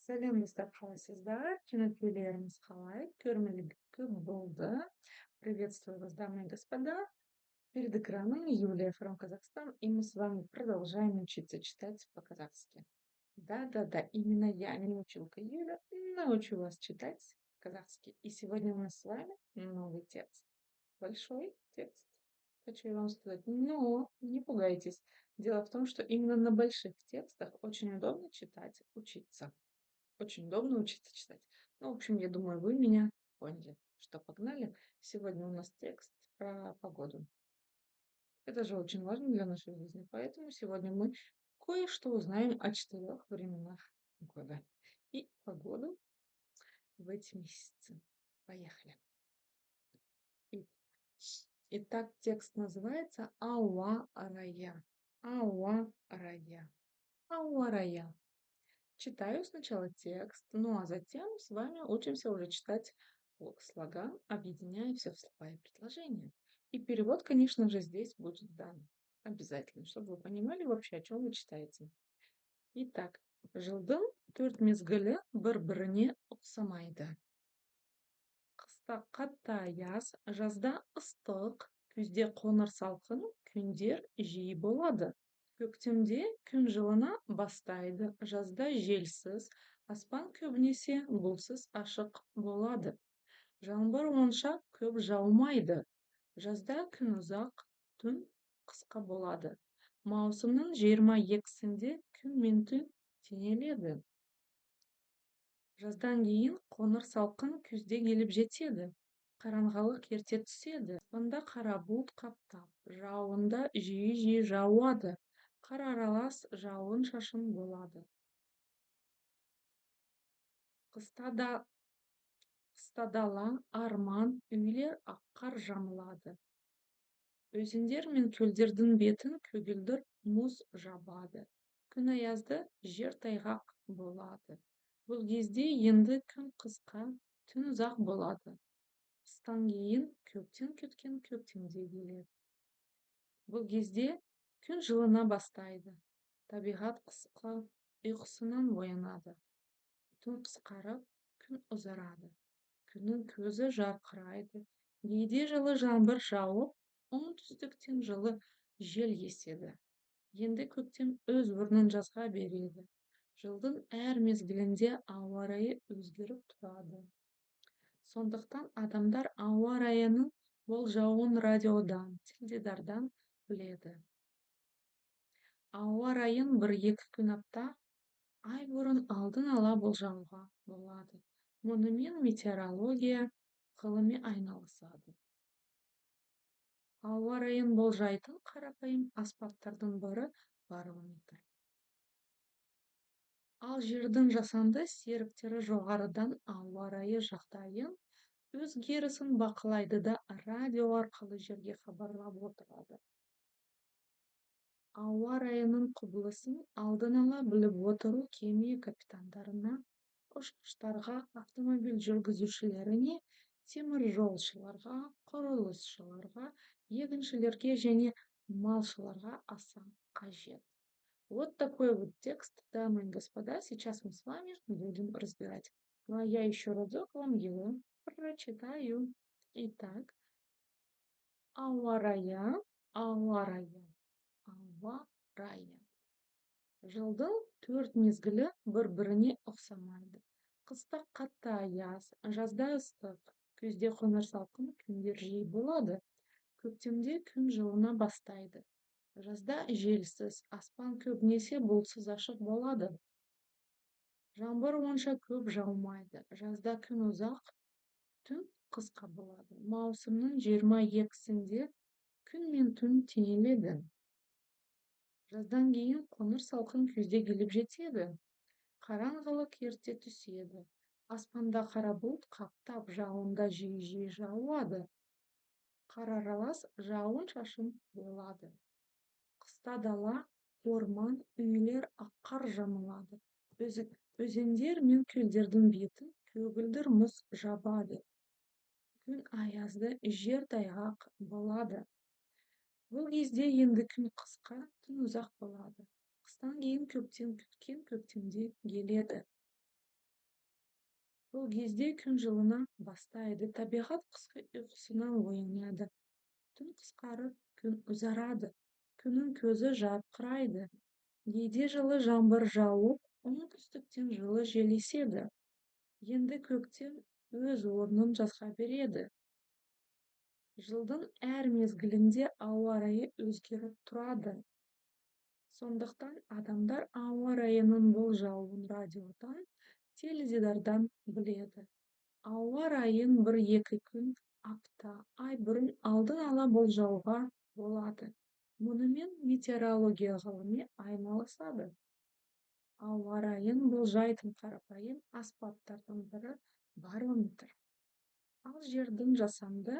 Сәлеметсіздер, қалайсыздар? Кинокүйлеріміз қалай? Көрмелігі көп болды. Приветствую вас, дамы и господа. Перед экраном Юлия from Казахстан, и мы с вами продолжаем учиться читать по-казахски. Да-да-да, именно я, не училка Юля, научу вас читать казахский. И сегодня у нас с вами новый текст. Большой текст, хочу я вам сказать. Но не пугайтесь. Дело в том, что именно на больших текстах очень удобно читать, учиться. Очень удобно учиться читать. Ну, в общем, я думаю, вы меня поняли. Что, погнали? Сегодня у нас текст про погоду. Это же очень важно для нашей жизни, поэтому сегодня мы кое-что узнаем о 4 временах года и погоду в эти месяцы. Поехали. И- Итак, текст называется Ауа-Рая. Ауа-Рая. Ауа-Рая. Читаю сначала текст, ну а затем с вами учимся уже читать по слогам, объединяя все в слова и предложения. И перевод, конечно же, здесь будет дан. Обязательно, чтобы вы понимали вообще, о чем вы читаете. Итак, жылдың 4 мезгілі бір-біріне ұқсамайды. Қыста қатты аяз, жазда ыстық, күзде қоңыр салқын күндер жиі болады. Көктемде күн жылына бастайды, жазда желсіз, аспан көбінесе бұлтсыз ашық болады. Жаңбыр онша көп жаумайды. Жазда күн ұзақ, түн қысқа болады. Маусымның 22-сінде күн мен түн теңеледі. Жаздан кейін қоңыр салқын күзде келіп жетеді. Қараңғылық ерте түседі. Аспанда қара бұлт қаптап, жауында жиі-жиі жауады. Қар аралас жауын шашын болады. Қыста дала, арман, үйлер аққар жамылады. Өзендер мен көлдердің бетін көгілдір мұз жабады. Күн аязды, жер тайғақ болады. Бұл кезде енді күн қысқа, түн ұзақ болады. Қыстан кейін көптен күткен көктемде келеді. Бұл кезде күн жылына бастайды. Табиғат қысқа ұйқысынан оянады. Түн қысқарып, күн ұзарады. Күннің көзі жарқырайды. Кейде жылы жаңбыр жауып, оңтүстіктен жылы жел еседі. Енді көктем өз орнын жазға береді. Жылдың әр мезгілінде ауа райы өзгеріп тұрады. Сондықтан адамдар ауа райының болжауын радиодан, теледидардан біледі. Ауа райын 1-2 күн апта ай бұрын алдын ала болжауға болады. Мұнымен метеорология ғылымы айналысады. Ауа райын болжайтын қарапайым аспаптардың бірі барометр. Ал жердің жасанды серіктері жоғарыдан ауа райы жағдайын өзгерісін бақылайды да радио арқылы жерге хабарлап отырады. Ауа райының құбылысын алдын ала біліп отыру кеме капитандарына, ұшқыштарға, автомобиль жүргізушілеріне, темір жолшыларға, құрылысшыларға, егіншілерге және малшыларға аса қажет. Вот такой вот текст, дамы и господа, сейчас мы с вами будем разбирать. Ну а я еще разок вам его прочитаю. Итак, ауа-рая, ауа-рая, ауа-рая. Жылдың 4 мезгілі бір-біріне ұқсамайды. Қыста қатты аяз, жазда ыстық, күзде қоңыр салқын күндер жиі болады. Көктемде күн жылына бастайды. Жазда желсіз, аспан көбінесе бұлтсыз ашық болады. Жаңбыр онша көп жаумайды. Жазда күн ұзақ, түн қысқа болады. Маусымның 22-сінде күн мен түн теңеледі. Жаздан кейін қоңыр салқын күзде келіп жетеді. Қараңғылық ерте түседі. Аспанда қара бұлт қаптап, жауында жиі-жиі жауады. Қар аралас жауын шашын болады. Қыста дала, орман, үйлер аққар жамылады. Өзендер мен көлдердің бетін көгілдір мұз жабады. Күн аязды, жер тайғақ болады. Бұл кезде енді күн қысқа, түн ұзақ болады. Қыстан кейін көптен күткен көктемде келеді. Бұл кезде күн жылына бастайды, табиғат қысқы ұйқысынан оянады. Түн қысқарып, күн ұзарады, күннің көзі жарқырайды. Кейде жылы жаңбыр жауып, оңтүстіктен жылы жел еседі. Енді көктем өз орнын жазға береді. Жылдың әр мезгілінде ауа райы өзгеріп тұрады. Сондықтан адамдар ауа райының болжауын радиодан, теледидардан біледі. Ауа райын бір-екі күн, апта, ай бұрын алдын ала болжауға болады. Мұнымен метеорология ғылымы айналысады. Ауа райын болжайтын қарапайым аспаптардың бірі барометр. Ал жердің жасанды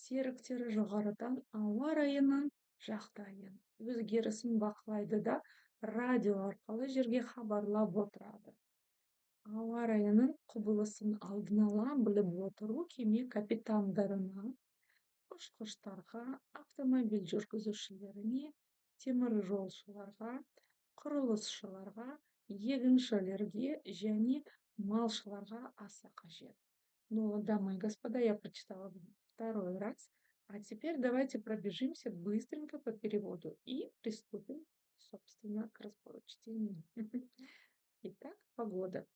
серіктері жоғарыдан ауа райының жағдайын, өзгерісін бақылайды да радио арқылы жерге хабарлап отырады. Ауа райының құбылысын алдын ала біліп отыру кеме капитандарына, ұшқыштарға, автомобиль жүргізушілеріне, темір жолшыларға, құрылысшыларға, егіншілерге және малшыларға аса қажет. Ну, дамы и господа, я прочитала второй раз. А теперь давайте пробежимся быстренько по переводу и приступим, собственно, к разбору чтения. Итак, погода.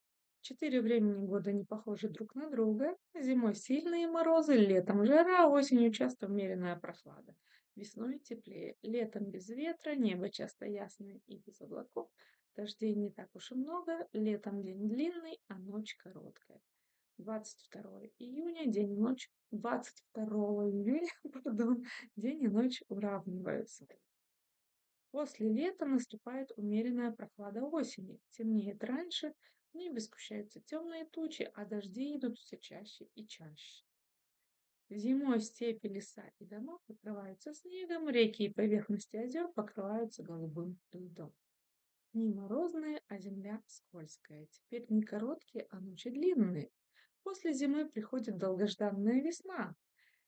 4 времени года не похожи друг на друга. Зимой сильные морозы, летом жара, осенью часто умеренная прохлада. Весной теплее, летом без ветра, небо часто ясное и без облаков. Дождей не так уж и много, летом день длинный, а ночь короткая. 22 июня, день и ночь, 22 июля, пардон, день и ночь уравниваются. После лета наступает умеренная прохлада осени, темнеет раньше, в небе сгущаются темные тучи, а дожди идут все чаще и чаще. Зимой степи, леса и дома покрываются снегом, реки и поверхности озер покрываются голубым льдом. Дни морозные, а земля скользкая. Теперь не короткие, а ночи длинные. После зимы приходит долгожданная весна.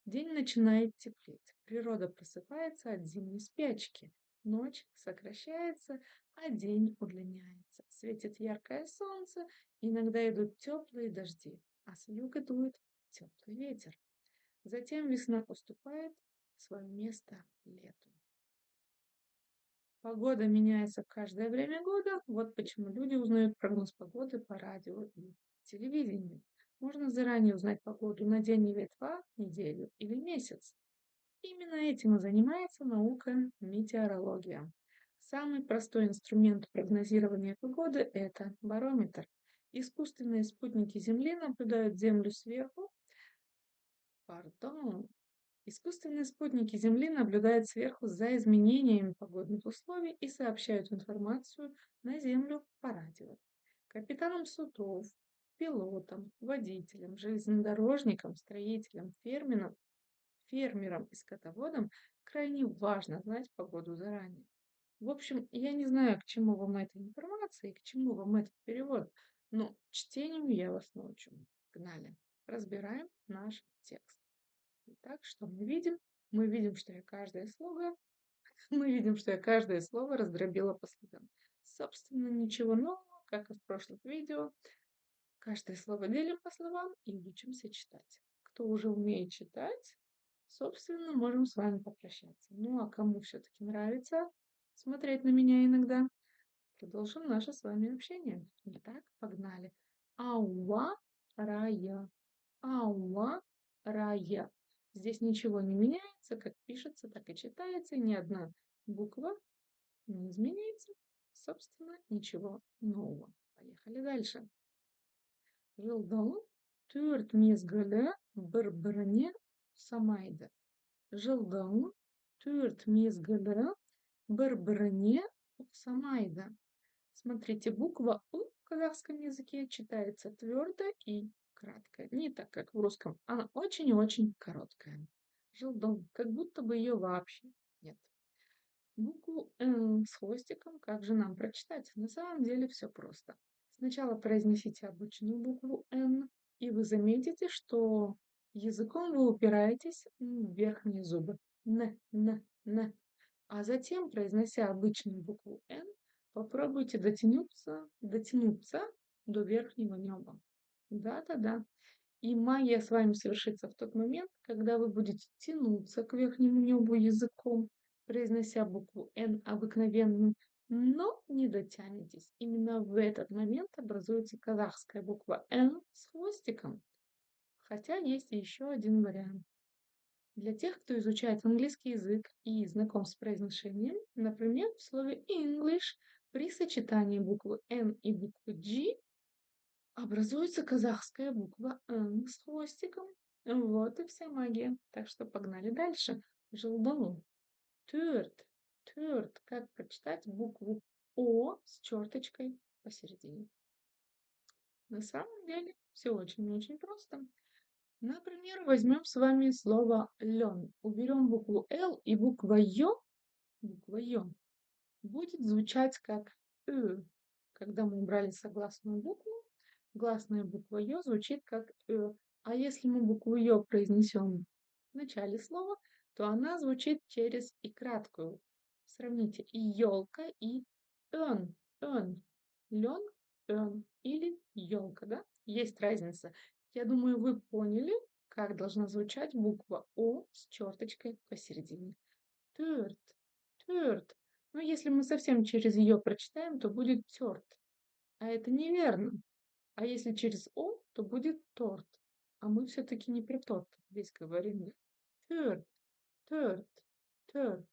День начинает теплеть. Природа просыпается от зимней спячки. Ночь сокращается, а день удлиняется. Светит яркое солнце, иногда идут теплые дожди, а с юга дует теплый ветер. Затем весна уступает свое место лету. Погода меняется в каждое время года. Вот почему люди узнают прогноз погоды по радио и телевидению. Можно заранее узнать погоду на день или два, неделю или месяц. Именно этим и занимается наука метеорология. Самый простой инструмент прогнозирования погоды – это барометр. Искусственные спутники Земли наблюдают Землю сверху. Искусственные спутники Земли наблюдают сверху за изменениями погодных условий и сообщают информацию на Землю по радио. Капитанам судов, пилотам, водителям, железнодорожникам, строителям, фермерам и скотоводам крайне важно знать погоду заранее. В общем, я не знаю, к чему вам эта информация и к чему вам этот перевод, но чтению я вас научу. Погнали. Разбираем наш текст. Итак, что мы видим? Мы видим, что я каждое слово раздробила по слогам. Собственно, ничего нового, как и в прошлых видео. Каждое слово делим по словам и учимся читать. Кто уже умеет читать, собственно, можем с вами попрощаться. Ну, а кому все-таки нравится смотреть на меня иногда, продолжим наше с вами общение. Итак, погнали. Ауа-рая. Ауа-рая. Здесь ничего не меняется, как пишется, так и читается, и ни одна буква не изменяется. Собственно, ничего нового. Поехали дальше. Жылдың 4 мезгілі бір-біріне ұқсамайды. Жылдың 4 мезгілі бір-біріне ұқсамайды. Смотрите, буква У в казахском языке читается твердо и кратко, не так, как в русском. Она очень и очень короткая. Жылдың, как будто бы ее вообще нет. Букву Н с хвостиком, как же нам прочитать? На самом деле все просто. Сначала произнесите обычную букву Н, и вы заметите, что языком вы упираетесь в верхние зубы. Н. А затем, произнося обычную букву Н, попробуйте дотянуться до верхнего неба. Да-да-да. И магия с вами совершится в тот момент, когда вы будете тянуться к верхнему небу языком, произнося букву «Н» обыкновенную, но не дотянетесь. Именно в этот момент образуется казахская буква «Н» с хвостиком. Хотя есть еще один вариант. Для тех, кто изучает английский язык и знаком с произношением, например, в слове English при сочетании буквы N и буквы G образуется казахская буква Н с хвостиком. Вот и вся магия. Так что погнали дальше. Желдону. Тверд. Тверд. Как прочитать букву О с черточкой посередине? На самом деле все очень-очень просто. Например, возьмем с вами слово лен. Уберем букву Л и буква Ё будет звучать как Когда мы убрали согласную букву, гласная буква Ё звучит как А если мы букву Ё произнесем в начале слова, то она звучит через и краткую. Сравните и елка, и ön, ön. Лен, ön или елка, да? Есть разница. Я думаю, вы поняли, как должна звучать буква О с черточкой посередине. Тверд, тверд. Но если мы совсем через ее прочитаем, то будет тёрт. А это неверно. А если через О, то будет торт. А мы все-таки не про торт здесь говорим. Тёрт, тёрт, тёрт.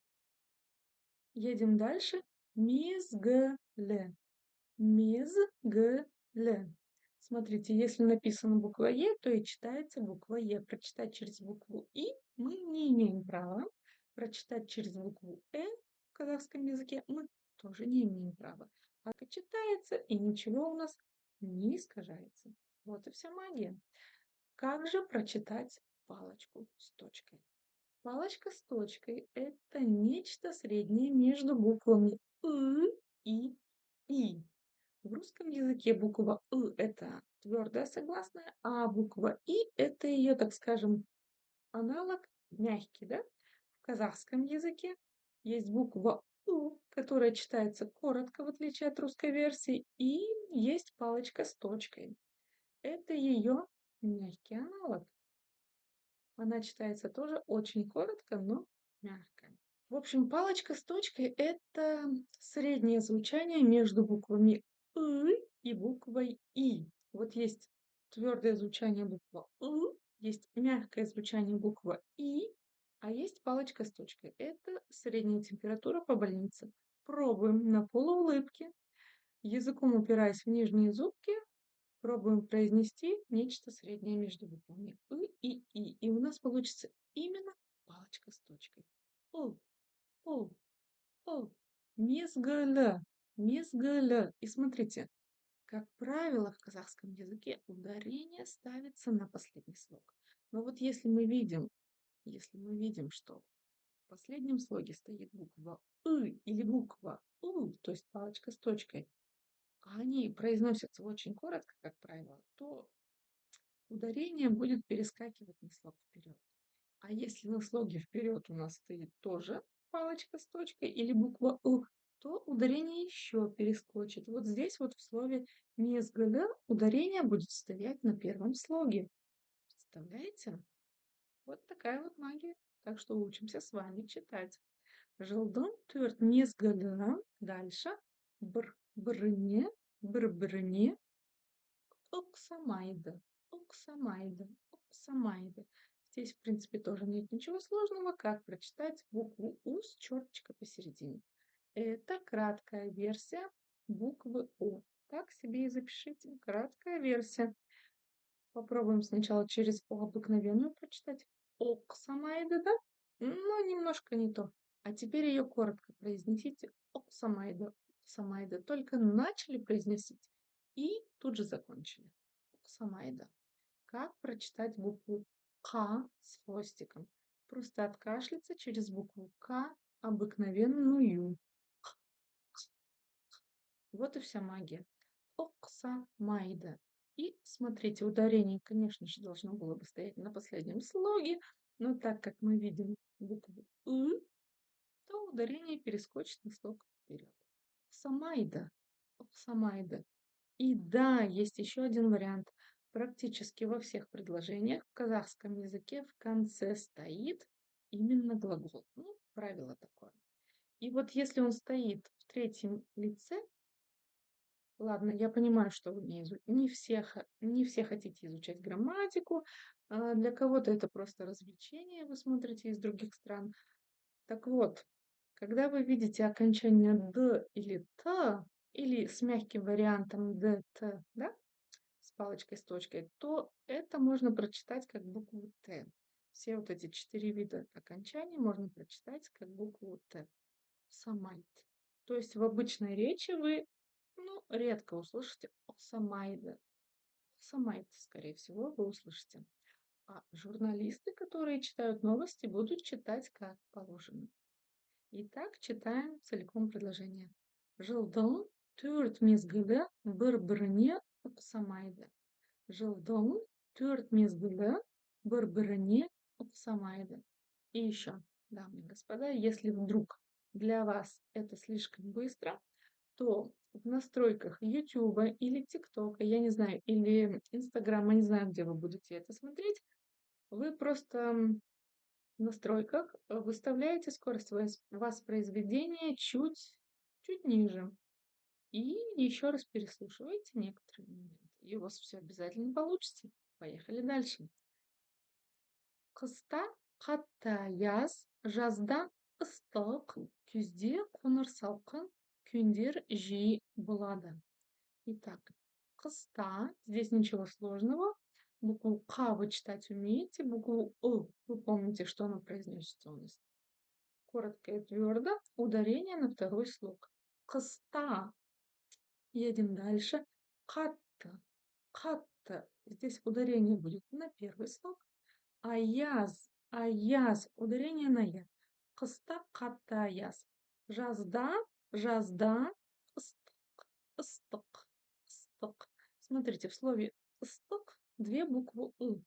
Едем дальше. Мизгле. Мизгле. Смотрите, если написана буква Е, то и читается буква Е. Прочитать через букву И мы не имеем права. Прочитать через букву в казахском языке мы тоже не имеем права. А читается, и ничего у нас не искажается. Вот и вся магия. Как же прочитать палочку с точкой? Палочка с точкой – это нечто среднее между буквами и И. В русском языке буква это твердая согласная, а буква И это ее, так скажем, аналог мягкий, да? В казахском языке есть буква которая читается коротко, в отличие от русской версии, и есть палочка с точкой. Это ее мягкий аналог. Она читается тоже очень коротко, но мягко. В общем, палочка с точкой – это среднее звучание между буквами и буквой И. Вот есть твердое звучание буква есть мягкое звучание буква И, а есть палочка с точкой. Это средняя температура по больнице. Пробуем на полуулыбке, языком упираясь в нижние зубки, пробуем произнести нечто среднее между буквами и И. И у нас получится именно палочка с точкой. У, у, у. Мезгала, мезгала. И смотрите, как правило, в казахском языке ударение ставится на последний слог. Но вот если мы видим, что в последнем слоге стоит буква или буква то есть палочка с точкой, а они произносятся очень коротко, как правило, то ударение будет перескакивать на слог вперед. А если на слоге вперед у нас стоит тоже палочка с точкой или буква то ударение еще перескочит. Вот здесь вот в слове «мезгд» ударение будет стоять на первом слоге. Представляете? Вот такая вот магия. Так что учимся с вами читать. Жылдың төрт мезгілі. Дальше. Біріне, бір-біріне оксамайды, оксамайды, оксамайды. Здесь, в принципе, тоже нет ничего сложного, как прочитать букву У с черточкой посередине. Это краткая версия буквы О. Так себе и запишите. Краткая версия. Попробуем сначала через О обыкновенную прочитать. Оксамайды, да? Но немножко не то. А теперь ее коротко произнесите. Оксамайды, оксамайды. Только начали произносить и тут же закончили. Оксамайды. Как прочитать букву К с хвостиком? Просто откашляться через букву К обыкновенную. Вот и вся магия. Оксамайда. И смотрите, ударение, конечно же, должно было бы стоять на последнем слоге, но так как мы видим букву то ударение перескочит на слог вперед. Оксамайда. Оксамайда. И да, есть еще один вариант. Практически во всех предложениях в казахском языке в конце стоит именно глагол. Ну, правило такое. И вот если он стоит в третьем лице, ладно, я понимаю, что вы не все хотите изучать грамматику, для кого-то это просто развлечение, вы смотрите из других стран. Так вот, когда вы видите окончание «д» или «т», или с мягким вариантом «д», «т», да, с палочкой, с точкой, то это можно прочитать как букву «т». Все вот эти 4 вида окончаний можно прочитать как букву «т». Самайт. То есть в обычной речи вы, ну, редко услышите «самайда». «Самайт», скорее всего, вы услышите. А журналисты, которые читают новости, будут читать как положено. Итак, читаем целиком предложение. Жылдың төрт мезгілі бір-біріне ұқсамайды. Жылдың төрт мезгілі бір-біріне ұқсамайды. И еще, дамы и господа, если вдруг для вас это слишком быстро, то в настройках YouTube или TikTok, я не знаю, или Instagram, не знаю, где вы будете это смотреть, вы просто в настройках выставляете скорость воспроизведения чуть ниже. И еще раз переслушивайте некоторые моменты. И у вас все обязательно получится. Поехали дальше. Қыста қатты аяз, жазда ыстық, күзде қоңыр салқын, күндер жиі болады. Итак, кыста, здесь ничего сложного. Букву К вы читать умеете, букву вы помните, что она произносится у нас. Коротко и твердо, ударение на второй слог. Кыста. Едем дальше. Катта. Катта. Здесь ударение будет на первый слог. Аяз. Аяз. Ударение на я. Кыста, катта, аяз. Жазда. Жазда. Ыстық. Ыстық. Ыстық. Смотрите, в слове ыстық две буквы «ы».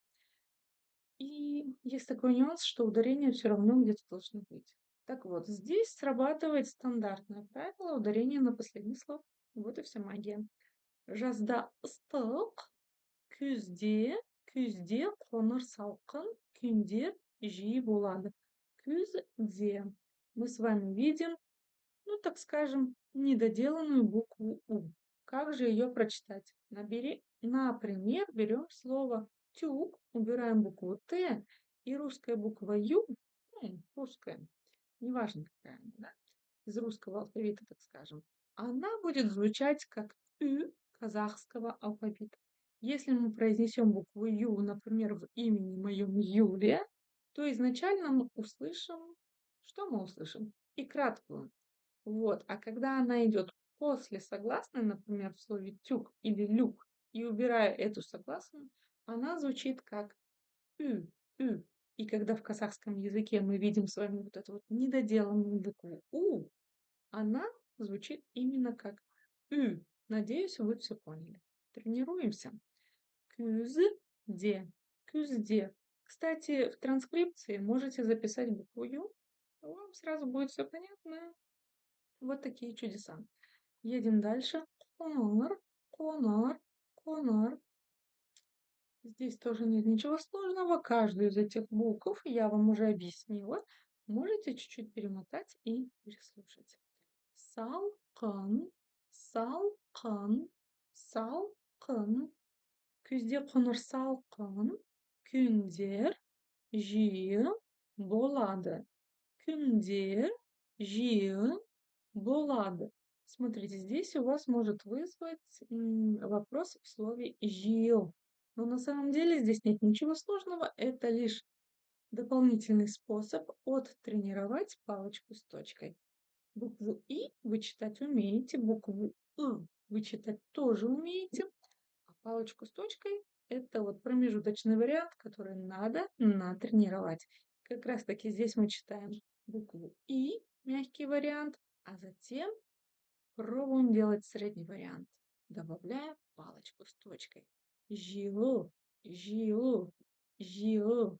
И есть такой нюанс, что ударение все равно где-то должно быть. Так вот, здесь срабатывает стандартное правило ударения на последний слог. Вот и вся магия. Жазда ыстық, күзде қоңыр салқын, күндер жиі болады. Күзде. Мы с вами видим, ну, так скажем, недоделанную букву «у». Как же ее прочитать? Например, берем слово «тюк», убираем букву «т», и русская буква «ю», ну, русская, неважно какая она, да, из русского алфавита, так скажем, она будет звучать как «ü» казахского алфавита. Если мы произнесем букву «ю», например, в имени моем Юлия, то изначально мы услышим, что мы услышим? И краткую. Вот. А когда она идет после согласной, например, в слове тюк или люк, и убирая эту согласную, она звучит как ü, ü. И когда в казахском языке мы видим с вами вот эту вот недоделанную букву у, она звучит именно как ü. Надеюсь, вы все поняли. Тренируемся. Күзде. Күзде. Кстати, в транскрипции можете записать букву ю, вам сразу будет все понятно. Вот такие чудеса. Едем дальше. Конор, конор, конор. Здесь тоже нет ничего сложного. Каждую из этих букв я вам уже объяснила. Можете чуть-чуть перемотать и переслушать. Салқын, салқын, салқын. Күзде қоңыр салқын, күндер жиі болады. Күндер жиі болады. Смотрите, здесь у вас может вызвать вопрос в слове «жил». Но на самом деле здесь нет ничего сложного, это лишь дополнительный способ оттренировать палочку с точкой. Букву «и» вы читать умеете, букву «ы» вы читать тоже умеете, а палочку с точкой – это вот промежуточный вариант, который надо натренировать. Как раз таки здесь мы читаем букву «и», мягкий вариант, а затем пробуем делать средний вариант, добавляя палочку с точкой. Жиу, жиу, жиу.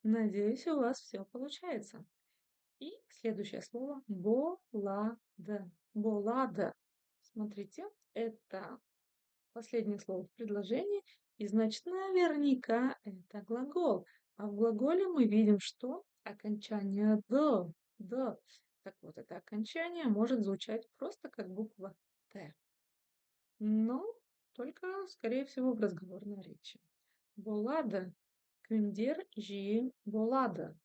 Надеюсь, у вас все получается. И следующее слово «болады». «Болады». Смотрите, это последнее слово в предложении. И значит, наверняка это глагол. А в глаголе мы видим, что окончание «д». Так вот, это окончание может звучать просто как буква «т». Но только, скорее всего, в разговорной речи. Болады. Күндер жиі болады.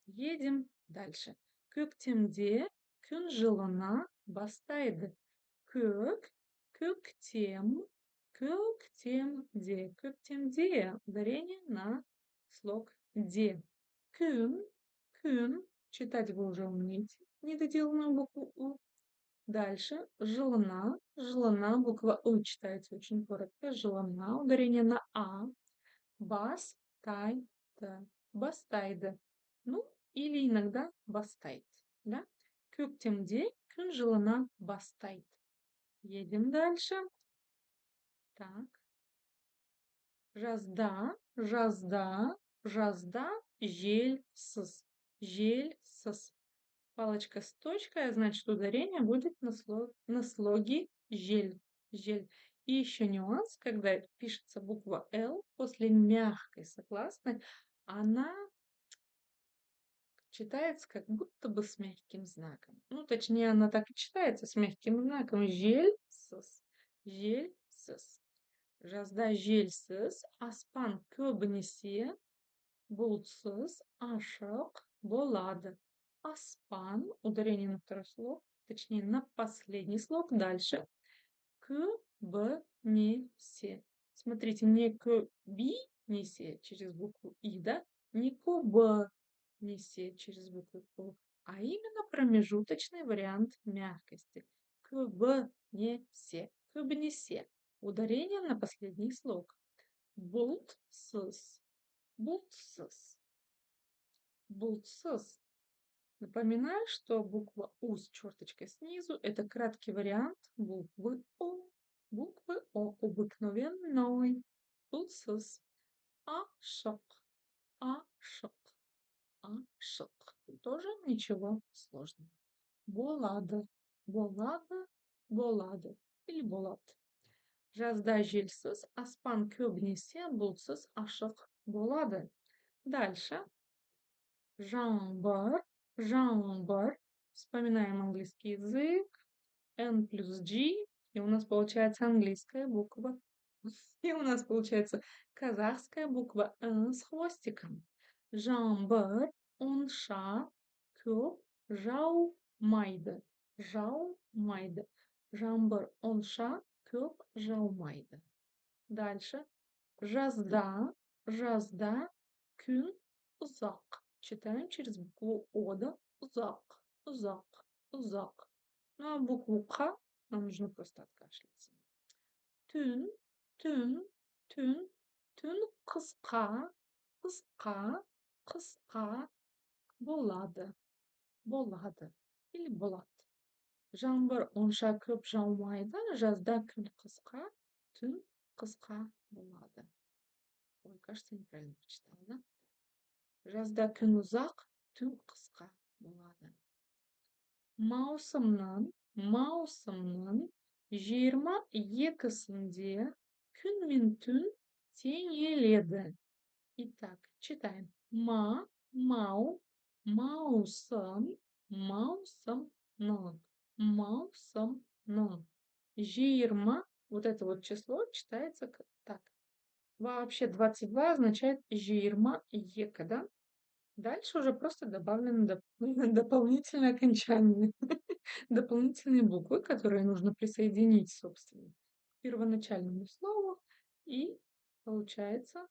Едем дальше. Көктемде күн жылына бастайды. Көк, көктем, көктемде. Көктемде. Ударение на слог де. Күн, күн. Читать вы уже умеете. Недоделанную букву У. Дальше. Жылына. Жылына. Буква У читается очень коротко. Жылына. Ударение на А. Бастайды. Бастайды. Ну, или иногда бастайт. Да? Көктемде күн жылына бастайт. Едем дальше. Так. Жазда, жазда, жазда жельсыз. Жельсыз. Палочка с точкой, значит, ударение будет на слоге жель. Жель. И еще нюанс, когда пишется буква «Л» после мягкой согласной, она читается как будто бы с мягким знаком. Ну, точнее, она так и читается с мягким знаком. Жельсыз. Жельсыз. Жазда жельсіз, аспан көбінесе бұлтсыз, ашық болады. Аспан, ударение на второй слог, точнее на последний слог, дальше. Көбінесе. Смотрите, не көбінесе через букву И, да? Не көбінесе через букву О, а именно промежуточный вариант мягкости. Көбінесе. Көбінесе. Ударение на последний слог. Бұлтсыз. Бұлтсыз. Бұлтсыз. Напоминаю, что буква У с черточкой снизу – это краткий вариант буквы О. Буквы О обыкновенной. Бұлтсыз. Ашық. Ашық. Ашық. Тоже ничего сложного. Болады. Болады. Болады. Или болат. Жазда желсіз, аспан көбінесе бұлтсыз, ашық болады. Дальше. Жаңбыр. Жаңбыр. Вспоминаем английский язык. N плюс G. И у нас получается английская буква. И у нас получается казахская буква Н с хвостиком. Жаңбыр, онша, көп, жаумайды. Жаумайды. Жаңбыр, онша, көп, жаумайды. Дальше. Жазда, жазда, күн ұзақ. Читаем через букву О, да? Ұзақ, ұзақ, ұзақ. Ну, а букву Х нам нужно просто откашляться. Түн, түн, түн, түн қысқа, қысқа, қысқа болады. Болады. Или болады. Жаңбыр онша көп жаумайды, жазда күн қысқа, түн қысқа болады. Ой, кажется, неправильно прочитала, да? Жазда күн ұзақ, түн қысқа болады. Маусымның 22-сінде күн мен түн теңеледі. Итак, читаем. Маусым, маусымның. Маусымның. 20, вот это вот число читается так. Вообще 22 означает 20, да? Дальше уже просто добавлены дополнительные окончания, дополнительные буквы, которые нужно присоединить, собственно, к первоначальному слову. И получается